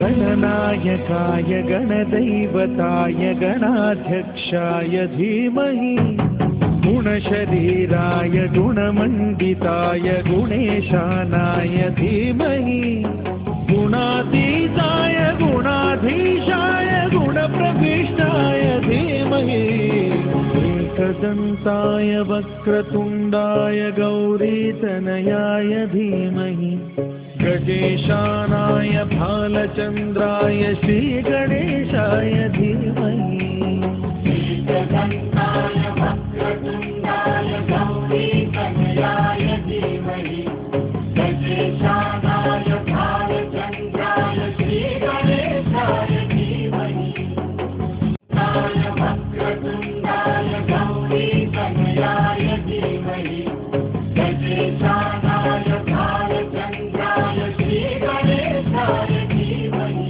गणनायकाय गणदैवताय गणाध्यक्षाय धीमहि गुणशरीराय गुणमण्डिताय गुणेशानाय धीमहि गुणातीताय गुणाधीशाय गुणप्रविष्टाय धीमहि एकदन्ताय वक्रतुण्डाय गौरीतनयाय धीमहि गजेशानाय भालचन्द्राय श्रीगणेशाय धीमहि एकदन्ताय वक्रतुण्डाय गौरीतनयाय धीमहि गजेशानाय भालचन्द्राय श्रीगणेशाय धीमहि वक्रतुण्डाय गौरीतनयाय धीमहि गजेशानाय भालचन्द्राय श्रीगणेशाय धीमहि।